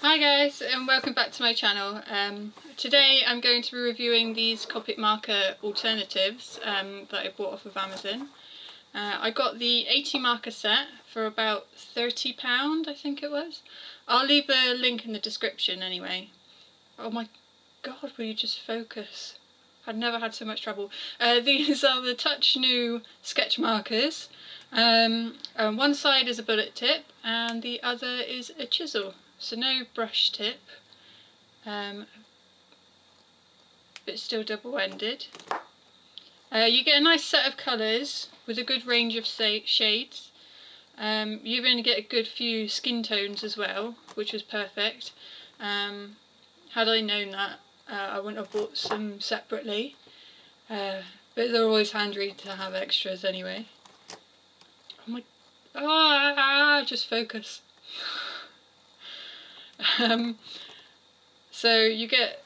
Hi guys, and welcome back to my channel. Today I'm going to be reviewing these Copic marker alternatives that I bought off of Amazon. I got the 80 marker set for about £30, I think it was. I'll leave a link in the description anyway. Oh my god, will you just focus? I've never had so much trouble. These are the TOUCHNEW sketch markers. One side is a bullet tip and the other is a chisel. So no brush tip, but still double-ended. You get a nice set of colours with a good range of shades. You even get a good few skin tones as well, which was perfect. Had I known that, I wouldn't have bought some separately, but they're always handy to have extras anyway. Just focus. So you get,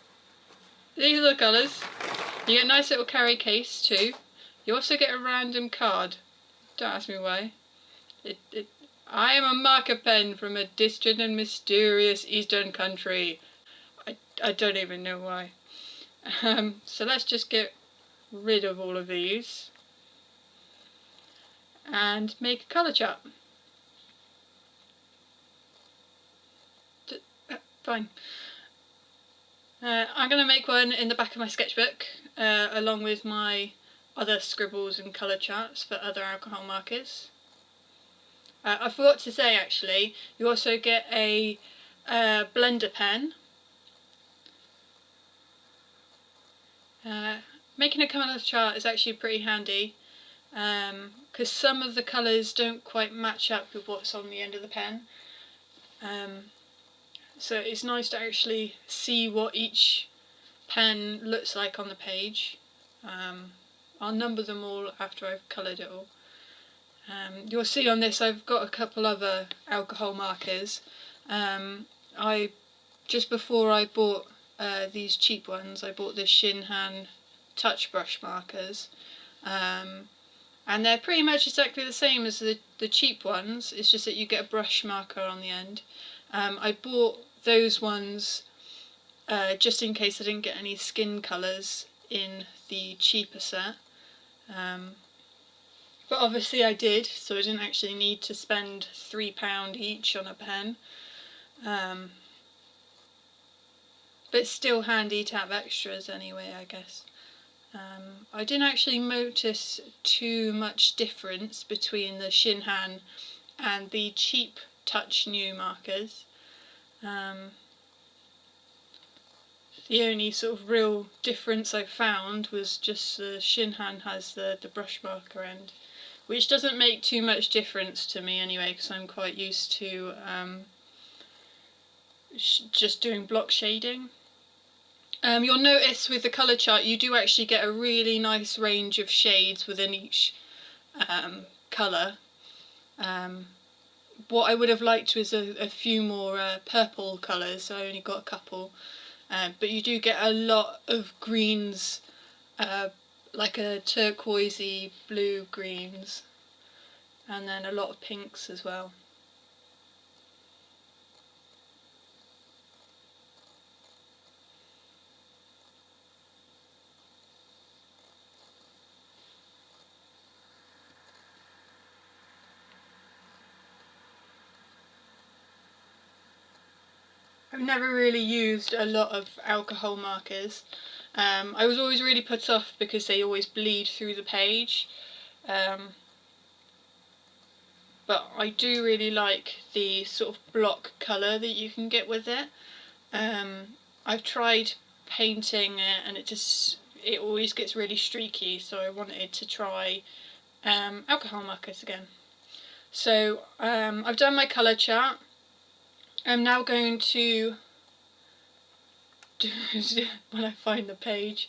these are the colours. You get a nice little carry case too. You also get a random card. Don't ask me why. I am a marker pen from a distant and mysterious eastern country. I don't even know why. So let's just get rid of all of these and make a colour chart. Fine. I'm going to make one in the back of my sketchbook along with my other scribbles and colour charts for other alcohol markers. I forgot to say actually, you also get a blender pen. Making a colour chart is actually pretty handy because some of the colours don't quite match up with what's on the end of the pen. So it's nice to actually see what each pen looks like on the page. I'll number them all after I've coloured it all. You'll see on this I've got a couple other alcohol markers. Just before I bought these cheap ones, I bought the Shinhan touch brush markers. And they're pretty much exactly the same as the cheap ones, it's just that you get a brush marker on the end. I bought those ones just in case I didn't get any skin colours in the cheaper set. But obviously I did, so I didn't actually need to spend £3 each on a pen. But it's still handy to have extras anyway, I guess. I didn't actually notice too much difference between the Shinhan and the cheap TOUCHNEW markers. The only sort of real difference I found was just the Shinhan has the brush marker end, which doesn't make too much difference to me anyway, because I'm quite used to just doing block shading. You'll notice with the colour chart you do actually get a really nice range of shades within each colour. What I would have liked was a few more purple colours, so I only got a couple. But you do get a lot of greens, like a turquoisey blue greens, and then a lot of pinks as well. I've never really used a lot of alcohol markers. I was always really put off because they always bleed through the page. But I do really like the sort of block colour that you can get with it. I've tried painting it and it always gets really streaky, so I wanted to try alcohol markers again. So I've done my colour chart. I'm now going to, when I find the page,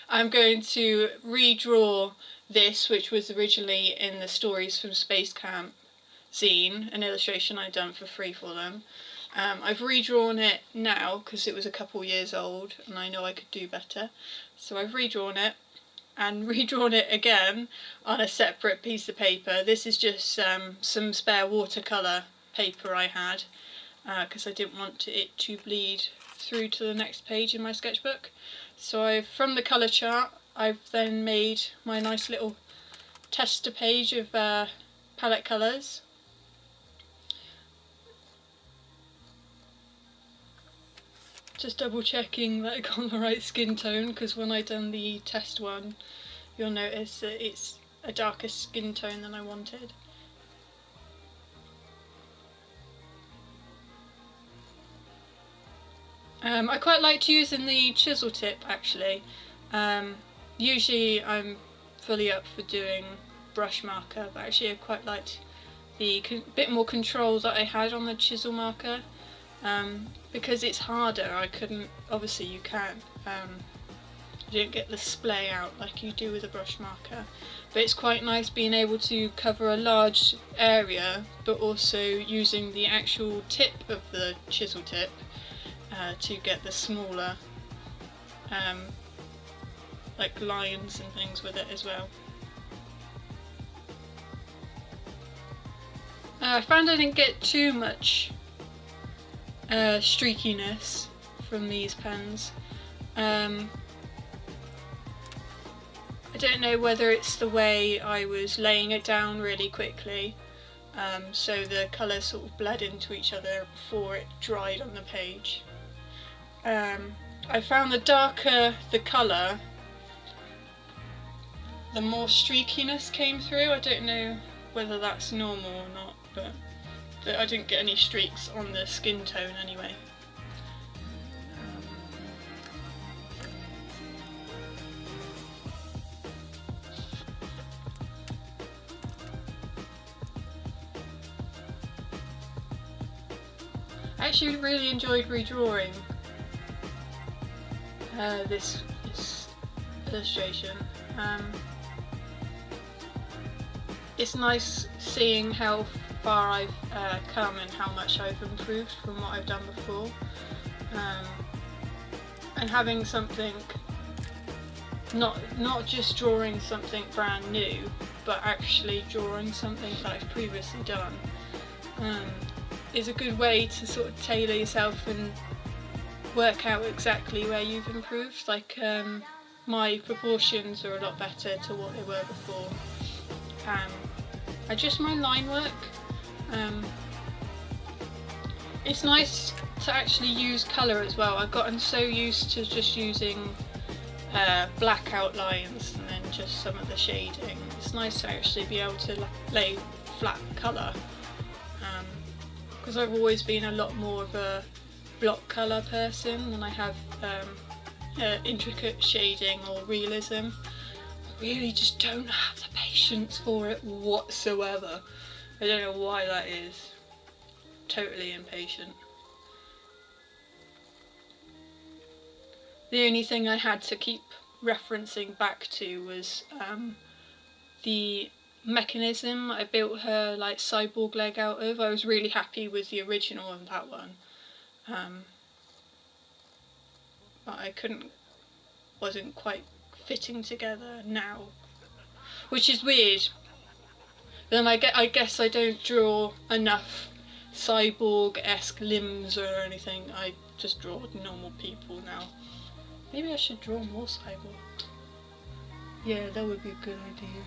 I'm going to redraw this, which was originally in the Stories from Space Camp zine, an illustration I'd done for free for them. I've redrawn it now because it was a couple years old and I know I could do better. So I've redrawn it and redrawn it again on a separate piece of paper. This is just some spare watercolour paper I had. because I didn't want it to bleed through to the next page in my sketchbook. So from the colour chart I've then made my nice little tester page of palette colours. Just double checking that I got the right skin tone, because when I done the test one you'll notice that it's a darker skin tone than I wanted. I quite liked using the chisel tip actually. Usually I'm fully up for doing brush marker, but actually I quite liked the bit more control that I had on the chisel marker, because it's harder. I couldn't, obviously you can't, you don't get the splay out like you do with a brush marker, but it's quite nice being able to cover a large area but also using the actual tip of the chisel tip to get the smaller like lines and things with it as well. I found I didn't get too much streakiness from these pens. I don't know whether it's the way I was laying it down really quickly, so the colours sort of bled into each other before it dried on the page. I found the darker the colour, the more streakiness came through. I don't know whether that's normal or not, but I didn't get any streaks on the skin tone anyway. I actually really enjoyed redrawing this illustration. It's nice seeing how far I've come and how much I've improved from what I've done before, and having something, not just drawing something brand new, but actually drawing something that I've previously done, is a good way to sort of tailor yourself and work out exactly where you've improved. Like my proportions are a lot better to what they were before. Just my line work. It's nice to actually use colour as well. I've gotten so used to just using black outlines and then just some of the shading. It's nice to actually be able to lay flat colour, because I've always been a lot more of a block colour person than I have intricate shading or realism. I really just don't have the patience for it whatsoever. I don't know why that is. Totally impatient. The only thing I had to keep referencing back to was the mechanism I built her like cyborg leg out of. I was really happy with the original of that one, but I wasn't quite fitting together now, which is weird. Then I guess I don't draw enough cyborg-esque limbs or anything. I just draw normal people now. Maybe I should draw more cyborg. Yeah, that would be a good idea.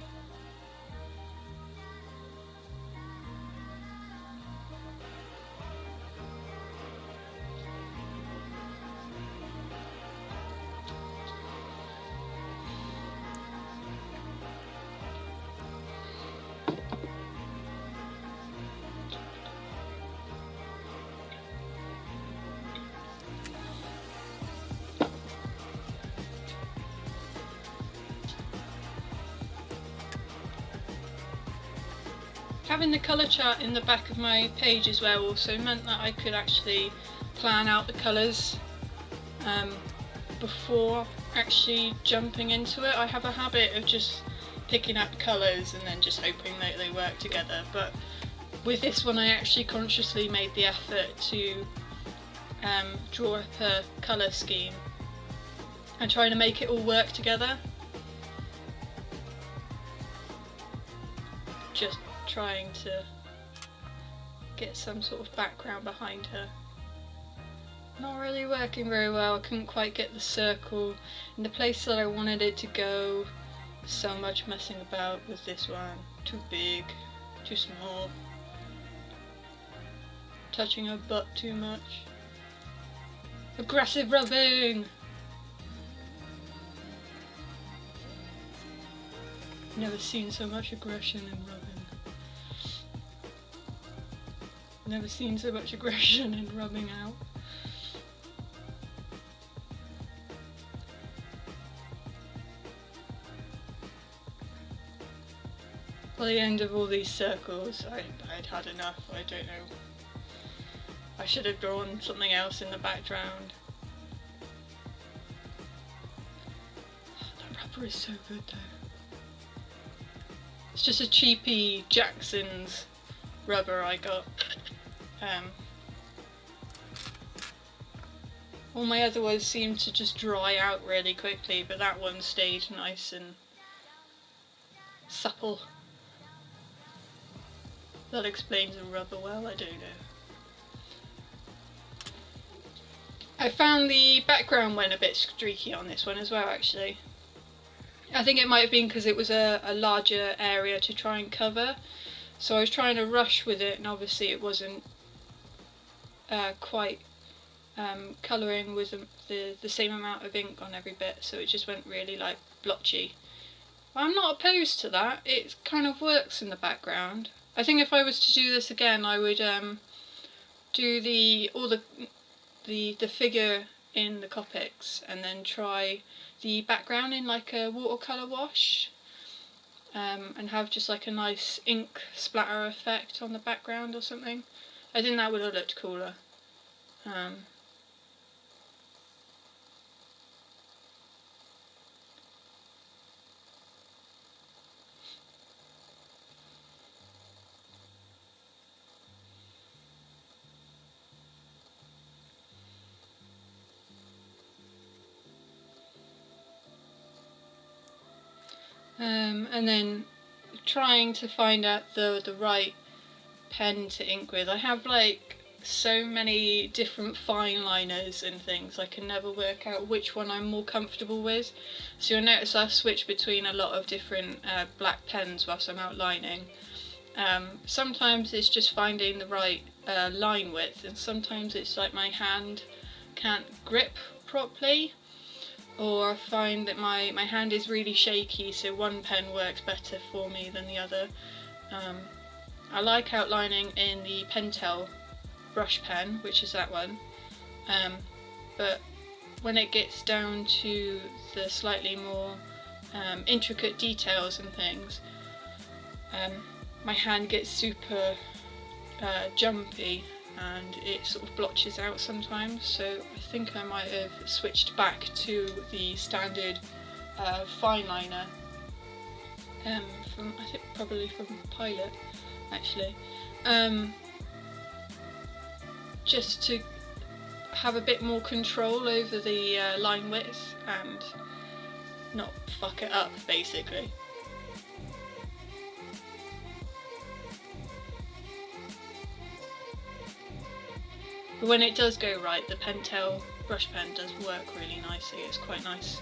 Having the colour chart in the back of my page as well also meant that I could actually plan out the colours before actually jumping into it. I have a habit of just picking up colours and then just hoping that they work together, but with this one I actually consciously made the effort to draw up a colour scheme and try to make it all work together. Just trying to get some sort of background behind her. Not really working very well. I couldn't quite get the circle in the place that I wanted it to go. So much messing about with this one. Too big, too small. Touching her butt too much. Aggressive rubbing! Never seen so much aggression in rubbing. Never seen so much aggression in rubbing out. By the end of all these circles, I'd had enough. I don't know. I should have drawn something else in the background. That rubber is so good though. It's just a cheapy Jackson's rubber I got. All my other ones seem to just dry out really quickly, but that one stayed nice and supple. That explains the rubber well, I don't know. I found the background went a bit streaky on this one as well, actually. I think it might have been because it was a larger area to try and cover, so I was trying to rush with it, and obviously it wasn't quite colouring with the same amount of ink on every bit, so it just went really like blotchy. But I'm not opposed to that. It kind of works in the background. I think if I was to do this again, I would do the figure in the Copics and then try the background in like a watercolour wash, and have just like a nice ink splatter effect on the background or something. I think that would have looked cooler. And then trying to find out the right pen to ink with. I have like so many different fine liners and things, I can never work out which one I'm more comfortable with. So you'll notice I switch between a lot of different black pens whilst I'm outlining. Sometimes it's just finding the right line width, and sometimes it's like my hand can't grip properly, or I find that my hand is really shaky, so one pen works better for me than the other. I like outlining in the Pentel brush pen, which is that one, but when it gets down to the slightly more intricate details and things, my hand gets super jumpy and it sort of blotches out sometimes, so I think I might have switched back to the standard fine liner, from, I think probably from Pilot actually, just to have a bit more control over the line width and not fuck it up basically. But when it does go right, the Pentel brush pen does work really nicely. It's quite nice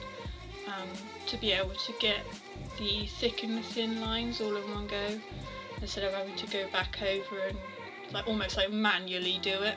to be able to get the thick and the thin lines all in one go, instead of having to go back over and like almost like manually do it.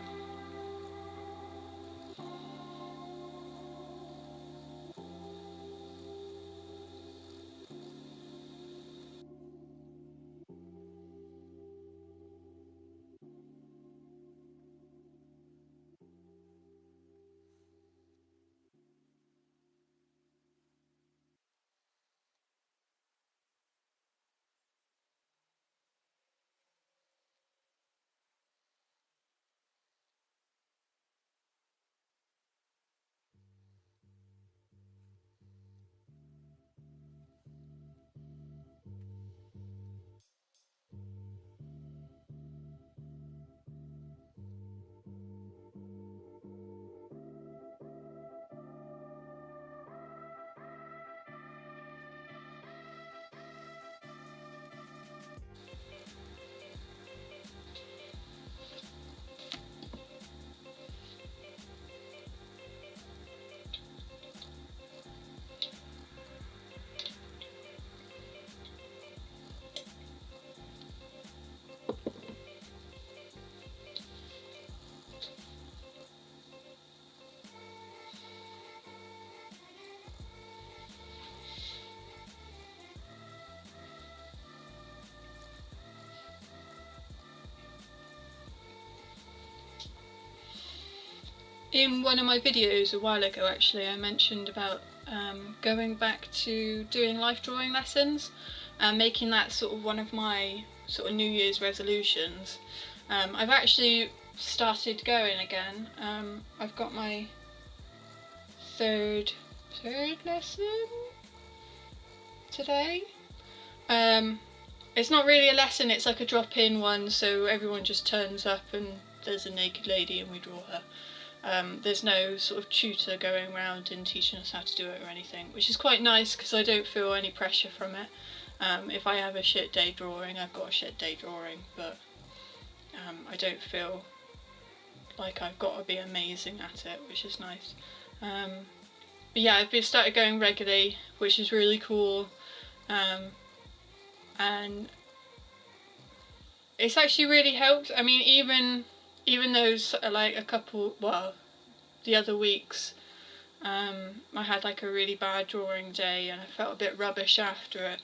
In one of my videos a while ago actually, I mentioned about going back to doing life drawing lessons and making that sort of one of my sort of New Year's resolutions. I've actually started going again. I've got my third lesson today. It's not really a lesson, it's like a drop-in one, so everyone just turns up and there's a naked lady and we draw her. There's no sort of tutor going around and teaching us how to do it or anything, which is quite nice because I don't feel any pressure from it. If I have a shit day drawing, I've got a shit day drawing, but I don't feel like I've got to be amazing at it, which is nice. But yeah, I've started going regularly, which is really cool. And it's actually really helped. I mean, even those like a couple, well, the other weeks, I had like a really bad drawing day and I felt a bit rubbish after it.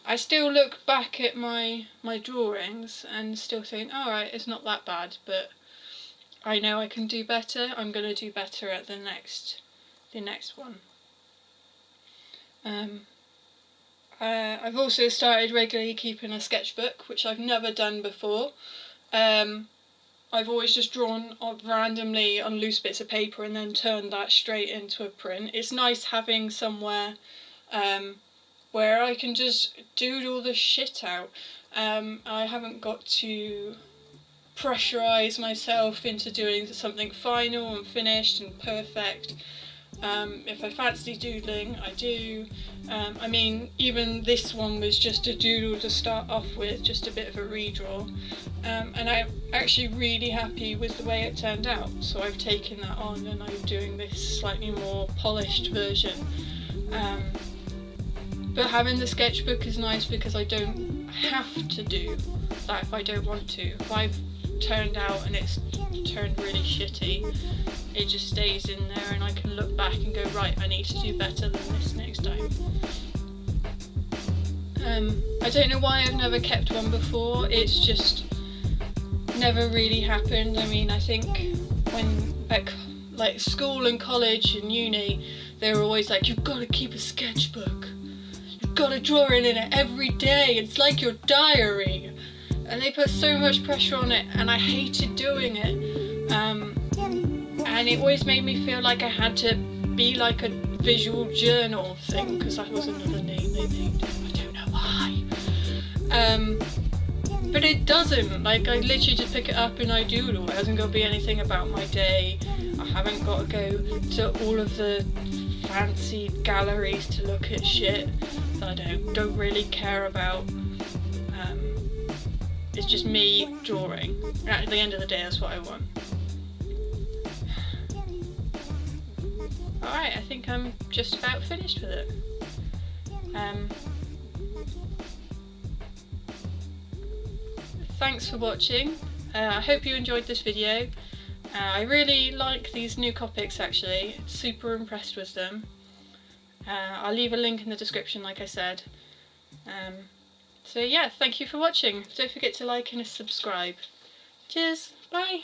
I still look back at my drawings and still think, alright, it's not that bad, but I know I can do better. I'm going to do better at the next one. I've also started regularly keeping a sketchbook, which I've never done before. I've always just drawn randomly on loose bits of paper and then turned that straight into a print. It's nice having somewhere where I can just doodle the shit out. I haven't got to pressurise myself into doing something final and finished and perfect. If I fancy doodling, I do. I mean, even this one was just a doodle to start off with, just a bit of a redraw. And I'm actually really happy with the way it turned out. So I've taken that on and I'm doing this slightly more polished version. But having the sketchbook is nice because I don't have to do that if I don't want to. If I've turned out and it's turned really shitty, it just stays in there and I can look back and go, right, I need to do better than this next time. I don't know why I've never kept one before, it's just never really happened. I mean, I think when at like school and college and uni, they were always like, you've got to keep a sketchbook, you've got to draw in it every day, it's like your diary. And they put so much pressure on it and I hated doing it. And it always made me feel like I had to be like a visual journal thing, because that was another name they named it. I don't know why. But it doesn't. Like, I literally just pick it up and I doodle. It hasn't got to be anything about my day. I haven't got to go to all of the fancy galleries to look at shit that I don't really care about. It's just me drawing. And at the end of the day, that's what I want. Alright, I think I'm just about finished with it. Thanks for watching. I hope you enjoyed this video. I really like these new Copics actually, super impressed with them. I'll leave a link in the description like I said. So yeah, thank you for watching. Don't forget to like and subscribe. Cheers, bye!